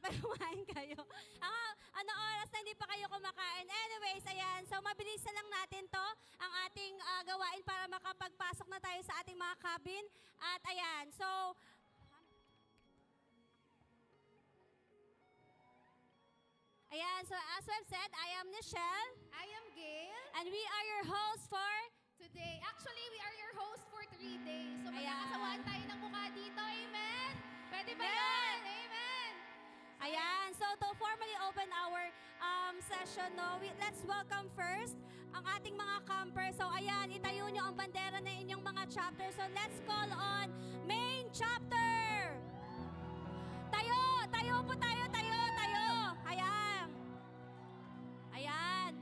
dapat kumain kayo. Ano oras na hindi pa kayo kumakain? Anyways, ayan. So, mabilis na lang natin to, ang ating gawain para makapagpasok na tayo sa ating mga cabin. At ayan, so, as we've said, I am Nichelle. I am Gail. And we are your hosts for Today, actually, we are your host for 3 days. So, Ayan. magkakasawaan tayo ng mukha dito. Amen? Pwede ba Amen. yan? Amen? Ayan, so to formally open our session, let's welcome first ang ating mga campers. So ayan, itayo nyo ang bandera na inyong mga chapter. So let's call on main chapter. Tayo po tayo. Ayan. Ayan.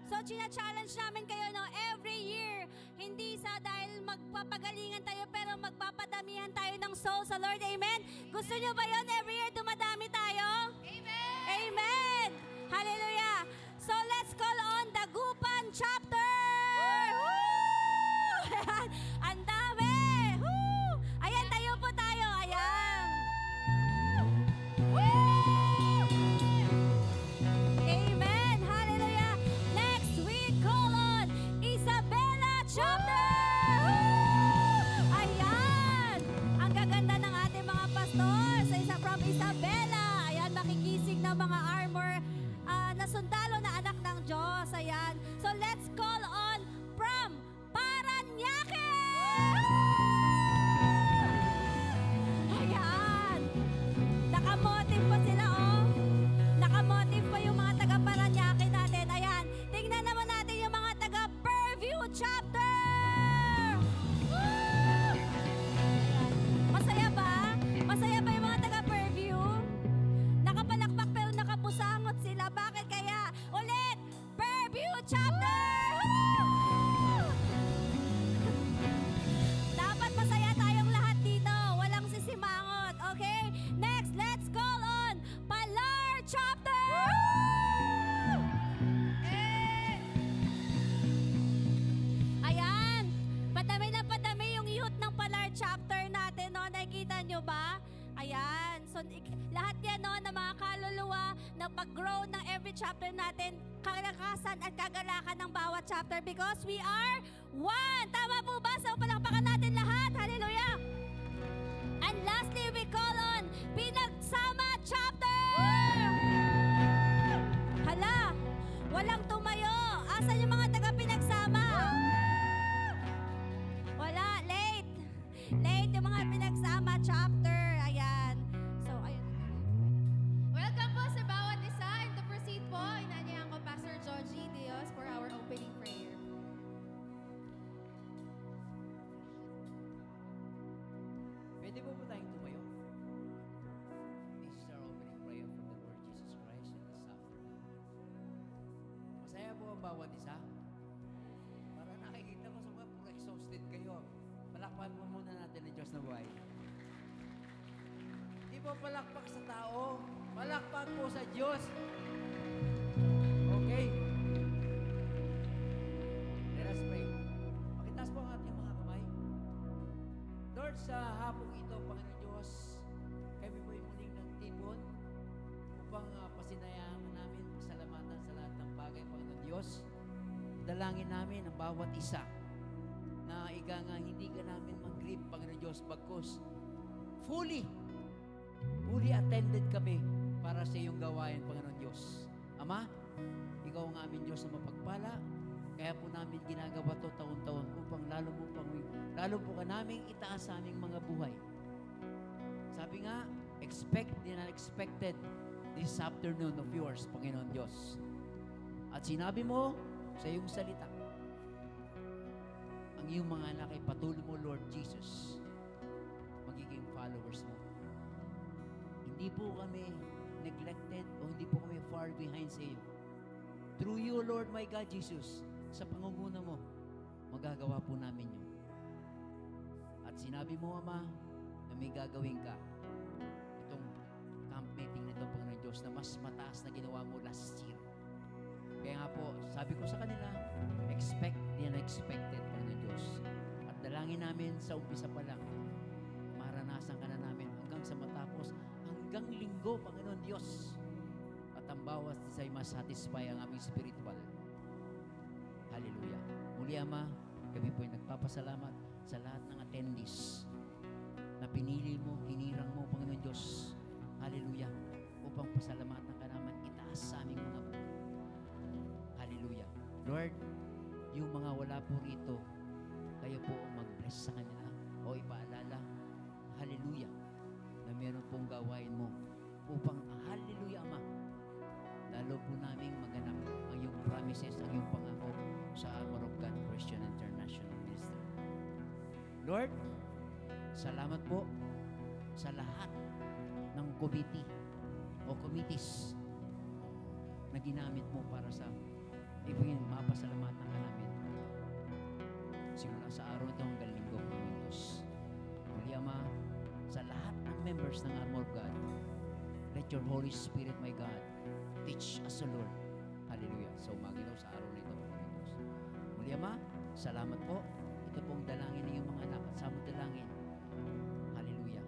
So china-challenge namin kayo every year, hindi sa dahil magpapagalingan tayo, pero magpapadamihan tayo ng soul sa Lord. Amen? Gusto nyo ba yun? Every year dumadami tayo? Amen! Amen! Hallelujah! So let's call on Dagupan chapter! Woo! Ayan, ang dami! Woo! Ayan, tayo po tayo. Ayan. Amen! Hallelujah! Next we call on Isabela chapter! Woo! Ayan! Ang gaganda ng ating mga pastor from Isabela. Ayan, makikisig ng mga armor na sundalo na anak ng Diyos. Ayan. So let's call on from Paranaque! Ayan. Nakamotive pa sila, oh. Nakamotive pa yung mga taga Paranaque natin. Ayan. Tingnan naman natin yung mga taga Purview chapter! Woo! Ayan. Masaya ba? Masaya ba yung mga taga Purview? Nakapalakpak pero nakapusangot sila. Bakit kaya? Ulit! Purview chapter! Woo! Dapat masaya tayong lahat dito. Walang sisimangot. Okay? Next, let's call on Palar chapter! Ayan. Padami na padami yung youth ng Palar chapter natin. No? Nakikita nyo ba? Ayan. So, lahat yan na mga kaluluwa na pag-grow ng every chapter natin, kalakasan at kagalakan ng bawat chapter because we are one. Tama po ba? So, palakpakan natin lahat. Hallelujah. And lastly, we call on Pinagsama chapter. Hala, walang tumayo. Asan yung mga taga-Pinagsama? Wala, late. Late yung mga Pinagsama chapter. Ayan. So, ayun. Welcome po sa bawat isa. And to proceed po, inanyayan ko Pastor Georgie Dios for our opening prayer. Pwede po po tayong tumayo? This is our opening prayer from the Lord Jesus Christ and this afternoon. Masaya po ang bawat isa? Para nakikita ko sa mga puro exhausted kayo. Palakpan po muna natin ang Diyos na buhay. Di po palakpak sa tao. Palakpak po sa Diyos. Okay? Let us pray. Pakitaas po ang ating mga kamay. Lord, sa hapong ito, Panginoon Diyos, kami po'y muling nagtipon upang pasinayaan namin, pasalamatan sa lahat ng bagay, Panginoon Diyos. Dalangin namin ang bawat isa na hindi ka namin mag-grip, Panginoon Diyos, bagkus fully attended kami para sa iyong gawain, Panginoon Diyos. Ama, Ikaw ang aming Diyos na mapagpala. Kaya po namin ginagawa to taon-taon upang lalo po ka naming itaas sa aming mga buhay. Sabi nga, expect the unexpected this afternoon of yours, Panginoon Diyos. At sinabi mo sa iyong salita, ang iyong mga anak ay patuloy mo, Lord Jesus, magiging followers mo. Hindi po kami neglected o hindi po kami far behind sa iyo. Through you, Lord my God Jesus, sa pangunguna mo, magagawa po namin yun. At sinabi mo, Ama, na may gagawin ka itong camp meeting nito, Panginoon Diyos, na mas mataas na ginawa mo last year. Kaya nga po, sabi ko sa kanila, expect the unexpected, Panginoon Diyos. At dalangin namin sa umpisa pa lang, maranasan ka na namin hanggang sa matapos, hanggang isang linggo, Panginoon Diyos. At ang bawat isa ay masatisfy ang aming spiritual. Hallelujah. Muli, Ama, kami po ay nagpapasalamat sa lahat ng attendees na pinili mo, hinirang mo, Panginoon Diyos. Hallelujah. Upang pasalamatan ka naman, itaas sa aming mga buhay. Hallelujah. Lord, yung mga wala po rito, kayo po ang mag-bless sa kanila o ipaalala, hallelujah, na meron pong gawain mo upang, hallelujah, Ama, lalo po naming maganap ang iyong promises, ang iyong pangako sa Armor of God Christian International Ministry. Lord, salamat po sa lahat ng committee o committees na ginamit mo para sa ibigin mapasalamatan ka namin. Simula sa araw ito hanggang linggo, Panginoon Diyos. Muli, Ama, sa lahat ng members ng Armor of God, let your Holy Spirit, my God, teach us, O Lord. Hallelujah. So, maginaw sa araw na ito, Panginoon Diyos. Muli, Ama, salamat po. Ito pong dalangin ng iyong mga anak at sa mo dalangin. Hallelujah.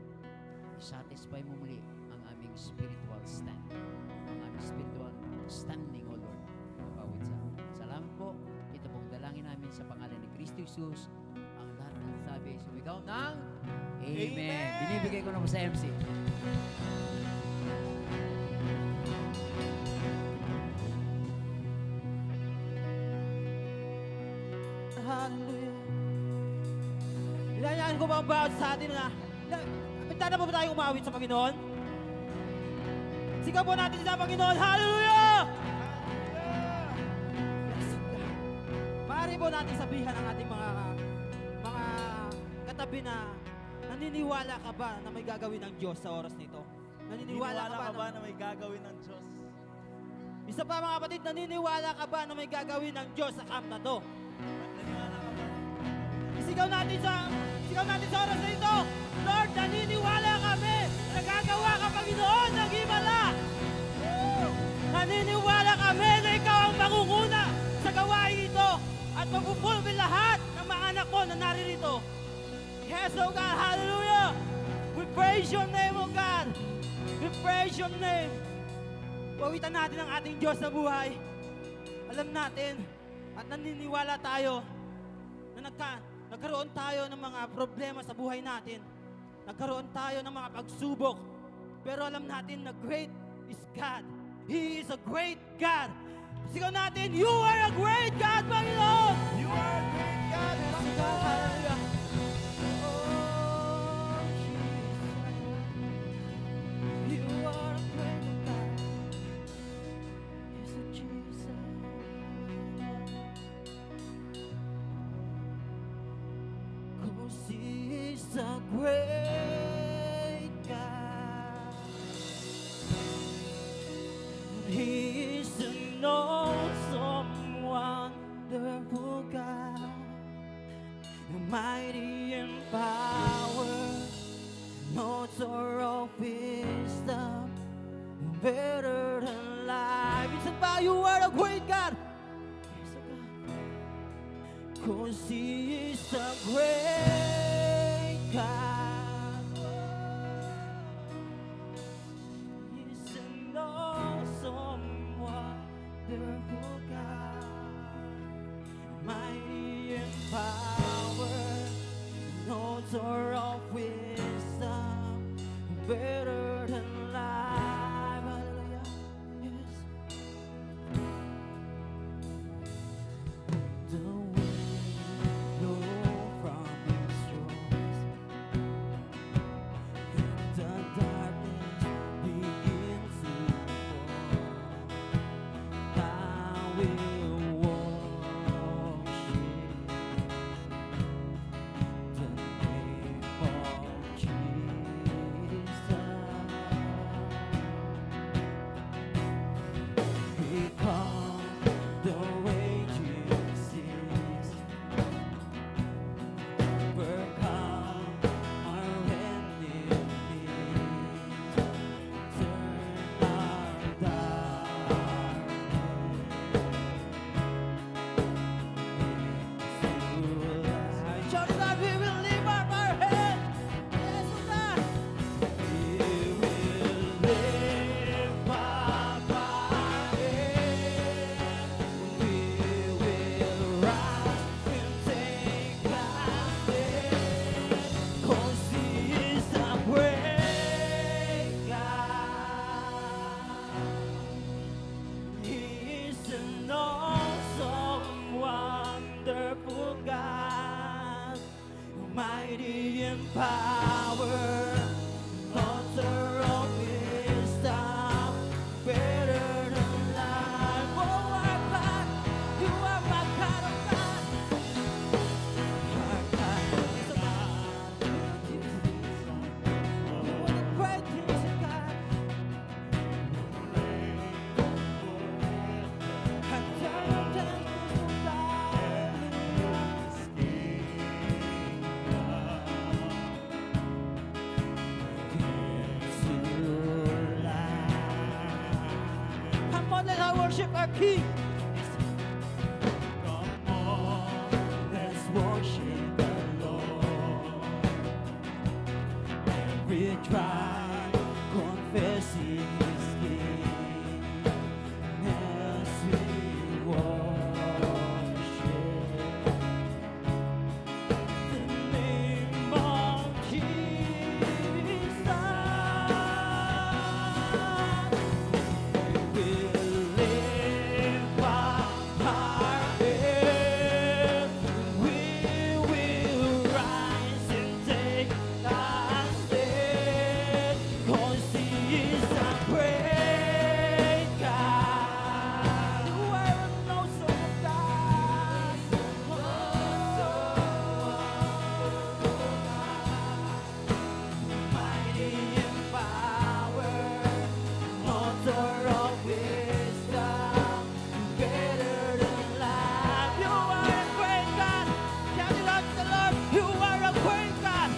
I-satisfy mo muli ang aming spiritual stand. Ang aming spiritual standing, O Lord. Bawat isa. Salamat po. Ito pong dalangin namin sa pangalan ni Kristo Jesus. Ang lahat ng sabi ay sumigaw ng Amen. Binibigay ko na po sa MC. Hallelujah. Ilayaan ko ba ang bawat sa atin na pinta na ba tayo umawit sa Panginoon? Sigaw po natin sa Panginoon. Hallelujah! Yes, God. Maaari po natin sabihan ang ating mga katabi na naniniwala ka ba na may gagawin ng Diyos sa oras nito? Naniniwala ka ba na may gagawin ng Diyos? Isa pa mga kapatid, naniniwala ka ba na may gagawin ng Diyos sa camp na to? Naniwala ka ba? Sigaw natin sa oras na ito. Lord, naniniwala kami na gagawa ka, Panginoon, ng himala. Naniniwala kami na ikaw ang mangunguna sa gawain ito at magpupulbil lahat ng mga anak mo na naririto. Yes, oh God, hallelujah. We praise your name, oh God. We praise your name. Pawitan natin ang ating Diyos sa buhay. Alam natin at naniniwala tayo na nagkaroon tayo ng mga problema sa buhay natin. Nagkaroon tayo ng mga pagsubok. Pero alam natin na great is God. He is a great God. Sigaw natin, you are a great God, Panginoon! You are a great God, Panginoon! Hallelujah. You are a great God. Yes, Jesus. Cause He is a great God. He is an awesome, wonderful God. Mighty in power, no sort of wisdom, better than life. It's about you are a great God. Yes, God. 'Cause He is a great God. He's an awesome, wonderful God. Mighty in power, no sort of wisdom, better than life. Hallelujah. Yes. The wind blow from His gonna worship our King. Come on, let's worship the Lord. Every tribe confessing His King as we worship the name of Jesus. We will lift up our head. We will rise and take our stand. 'Cause He is a great God. You are an awesome God. Mighty in power, author of wisdom, greater than life. You are a great God. Shout it out to the Lord. You are a great God.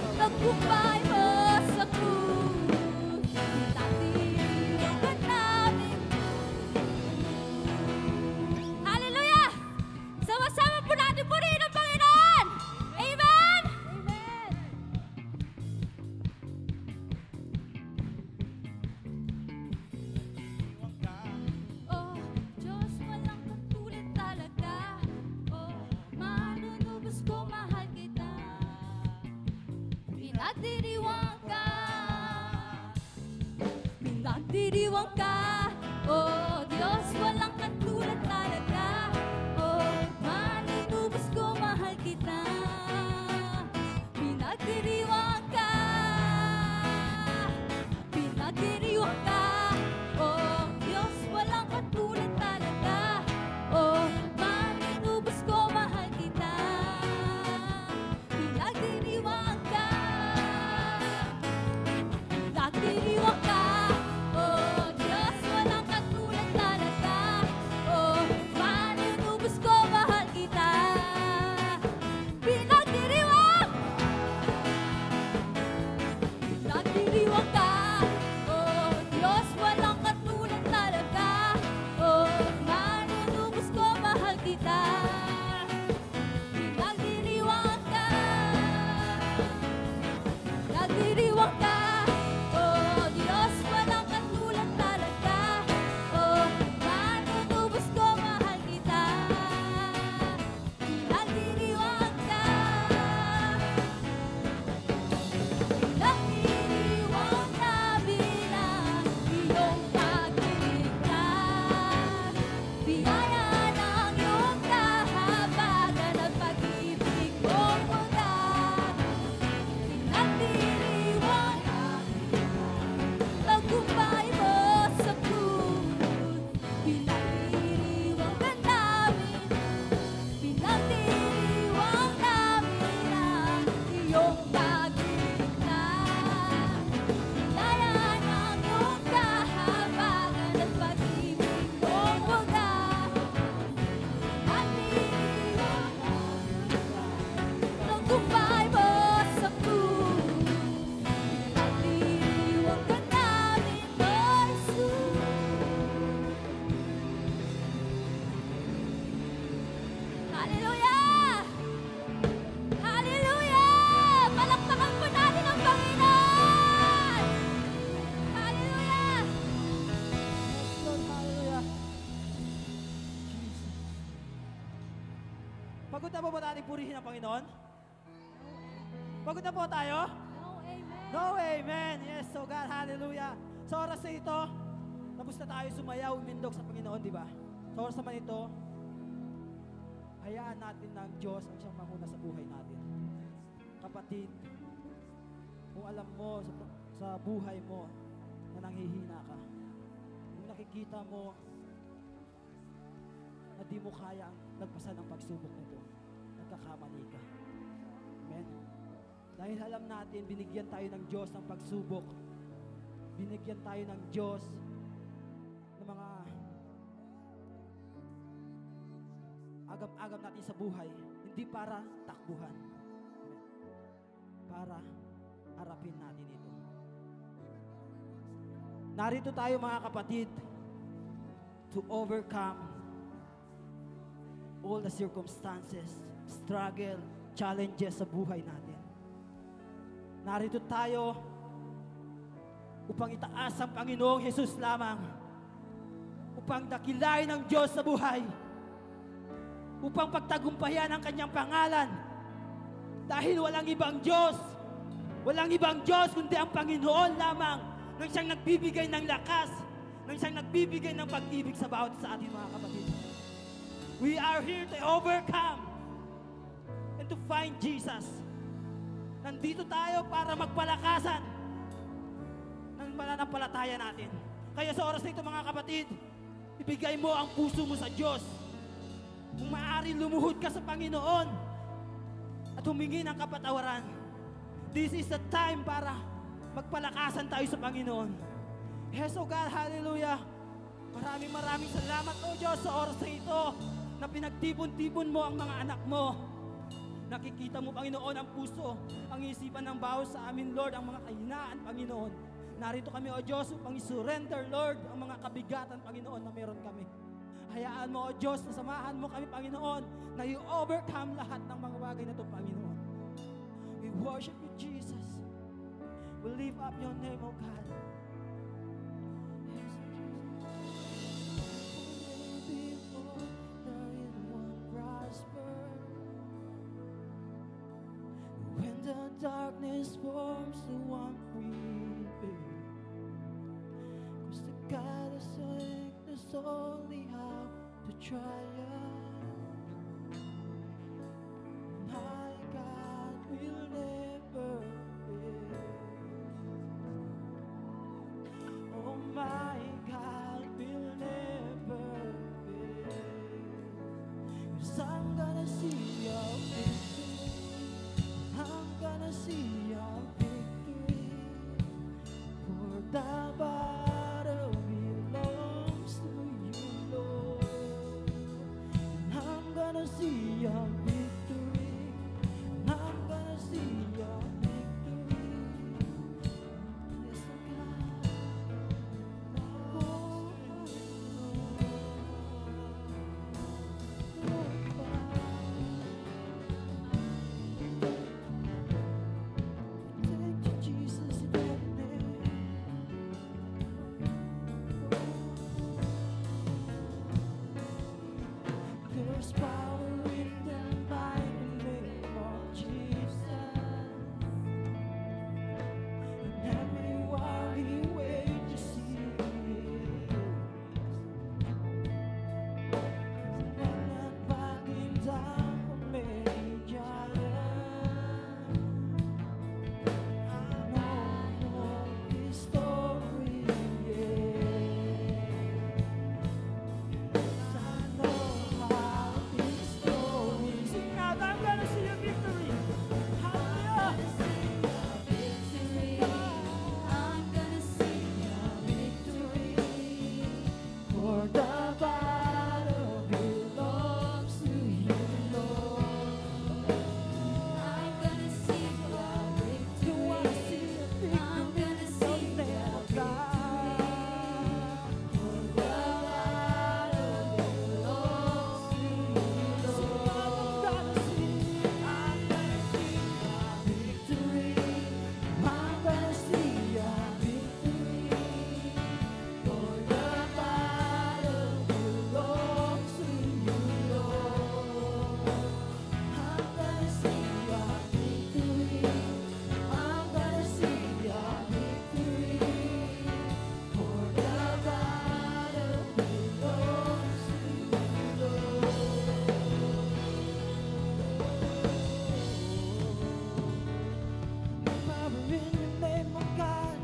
Tagumpay mo sa krus, pinagdiriwang ka namin. Hallelujah! Sama-sama po natin purihin ang Panginoon! Amen! Amen! Oh, Diyos, walang katulad talaga. Oh, manunubos ko, mahal kita. Pinagdiriwang ka. Pinagdiriwang ka. Oh, Diyos, walang katulad talaga. Oh, manunubos ko, mahal kita. Pinagdiriwang ka. Pinagdiriwang ka. Oh, Diyos, walang katulad talaga. Oh, manunubos ko, mahal kita. Pinagdiriwang ka. Pinagdiriwang ka. Oh, Diyos, walang katulad talaga. Oh, manunubos ko, mahal kita. Pinagdiriwang! Pinagdiriwang ka. Oh, Diyos, walang katulad talaga. Oh, manunubos ko, mahal kita. Pinagdiriwang ka. Pinagdiriwang ka. Oh, Diyos, walang katulad talaga. Oh, manunubos ko, mahal kita. Pinagdiriwang ka. Pinagdiriwang namin ang iyong pagligtas. Biyaya ng iyong kahabagan at pag-ibig mong wagas. Pinagdiriwang tagumpay mo sa krus. Pinagdiriwang ka namin. Pinagdiriwang namin ang iyong pagligtas. Biyaya ng iyong kahabagan at pag-ibig mong wagas. Pinagdiriwang tagumpay mo sa krus. Pinagdiriwang ka namin, Lord Jesus. Hallelujah! Hallelujah! Palakpakan po natin ang Panginoon! Hallelujah! Lord, hallelujah. Pagod na po ba natin purihin ang Panginoon? Pagod na po tayo? No, amen. No, amen. Yes, so God, hallelujah. Sa oras na ito, tapos na tayo sumayaw, umindog sa Panginoon, di ba? Sa oras naman ito, hayaan natin ng Diyos ang siyang manguna sa buhay natin. Kapatid, kung alam mo sa buhay mo na nanghihina ka, kung nakikita mo na di mo kaya ang nagpasan ng pagsubok nito, nagkakamali ka. Amen? Dahil alam natin, binigyan tayo ng Diyos ng pagsubok. Binigyan tayo ng Diyos ng mga agam-agam natin sa buhay, hindi para takbuhan. Amen. Para harapin natin ito. Narito tayo mga kapatid to overcome all the circumstances, struggle, challenges sa buhay natin. Narito tayo upang itaas ang Panginoong Jesus lamang, upang dakilain ang Diyos sa buhay, upang pagtagumpayan ang kanyang pangalan. Dahil walang ibang Diyos kundi ang Panginoon lamang, nang siyang nagbibigay ng lakas, nang siyang nagbibigay ng pag-ibig sa bawat sa atin mga kapatid. We are here to overcome and to find Jesus. Nandito tayo para magpalakasan ng pananampalataya natin. Kaya sa oras na ito mga kapatid, ibigay mo ang puso mo sa Diyos. Kung maaari lumuhod ka sa Panginoon at humingi ng kapatawaran, this is the time para magpalakasan tayo sa Panginoon. Yes, oh God, hallelujah. Maraming salamat, oh Diyos, sa oras na ito na pinagtipon-tipon mo ang mga anak mo, Nakikita mo, Panginoon, ang puso, ang isipan ng bawat sa amin, Lord, ang mga kahinaan, Panginoon. Narito kami, O Diyos, upang isurrender, Lord, ang mga kabigatan, Panginoon, na meron kami. Hayaan mo, O Diyos, na samahan mo kami, Panginoon, na i-overcome lahat ng mga bagay na ito, Panginoon. We worship you, Jesus. We lift up your name, O God. Yes, Jesus. Before there is one prosper. When the darkness forms the one prevail. 'Cause the God is sickness only how to triumph. My God will never fail. Oh, my God will never fail. 'Cause I'm gonna see your victory. I'm gonna see your victory. For the battle belongs to you, Lord. And I'm gonna see your victory. I'm gonna see your victory. Yes, oh God. Oh, thank you, Jesus, in that name. There's power in the mighty name of Jesus. And every war he wages heals. I'm not backing down from any giant. I know his story, yeah. I know how his story. Sing out, I'm gonna see your victory. Hallelujah. I'm gonna see your victory. For the battle belongs to you, Lord. I'm gonna see your You wanna victory. see a I'm victory? gonna see Don't let your it die. For the battle belongs to you, I'm gonna see your victory. I'm gonna see your victory. For the battle belongs to you, Lord. I'm gonna see your victory. I'm gonna see your victory. For the battle belongs to power in the name of God,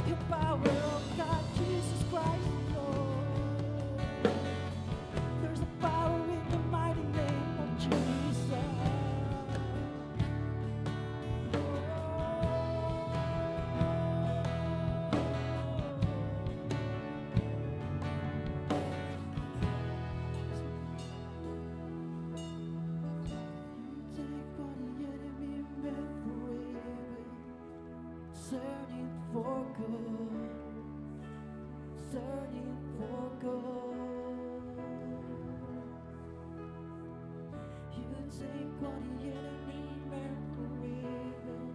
your power of God, Jesus Christ, Lord. There's a power in the mighty name of Jesus. Take what the enemy meant for evil, turn it for good, turn it for good. You take what the enemy meant for evil,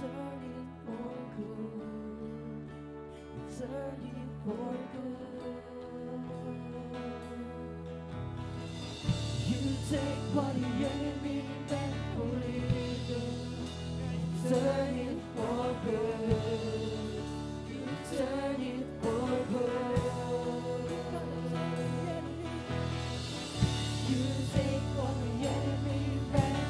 turn it for good, turn it for good. You take what the enemy meant for evil, turn it for good. You turn it for good. You take what the enemy meant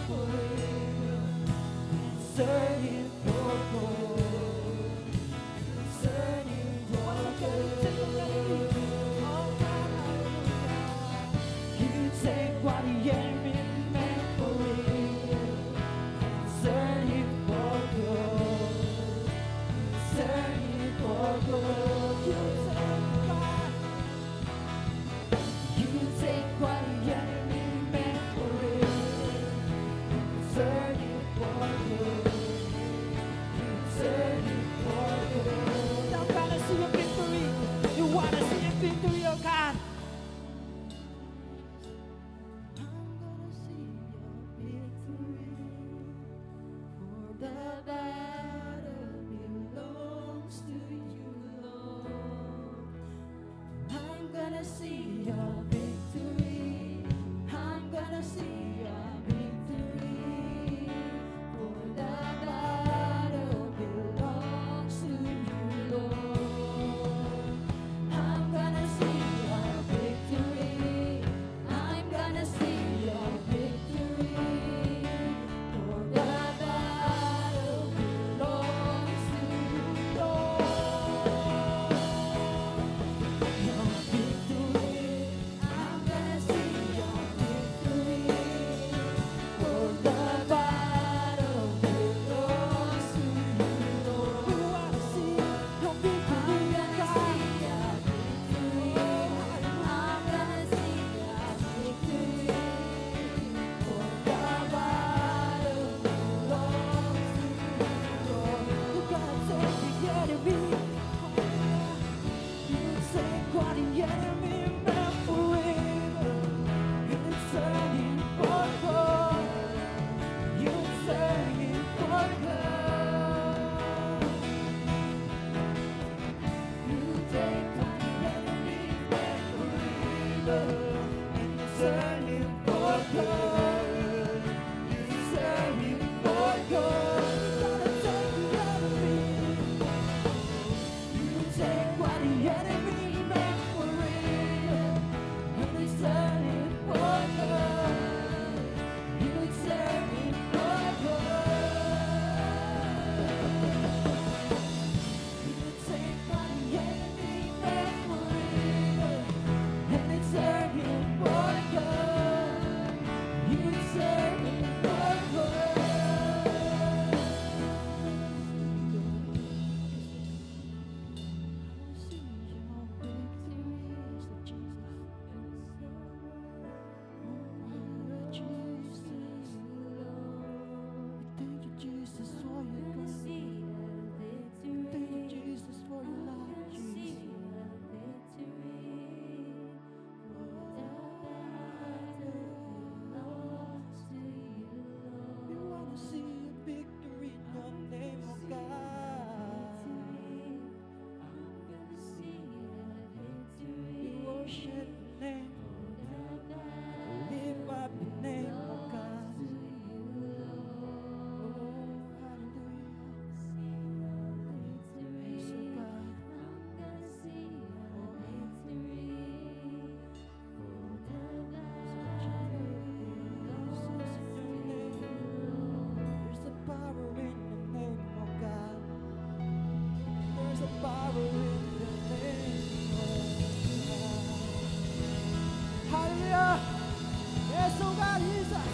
God, Jesus.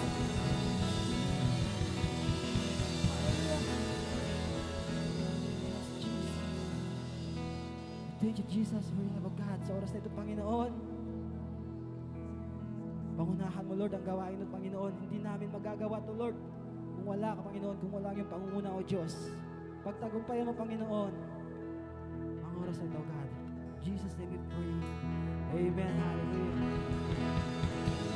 Thank you, Jesus, for your love of God. Sa oras na ito, Panginoon, pangunahan mo, Lord, ang gawain ng Panginoon. Hindi namin magagawa to, Lord, kung wala ka, Panginoon, kung wala yung pangunguna, O Diyos. Pagtagumpayan mo, Panginoon, ang oras na ito, God. In Jesus' name we pray. Amen. Hallelujah.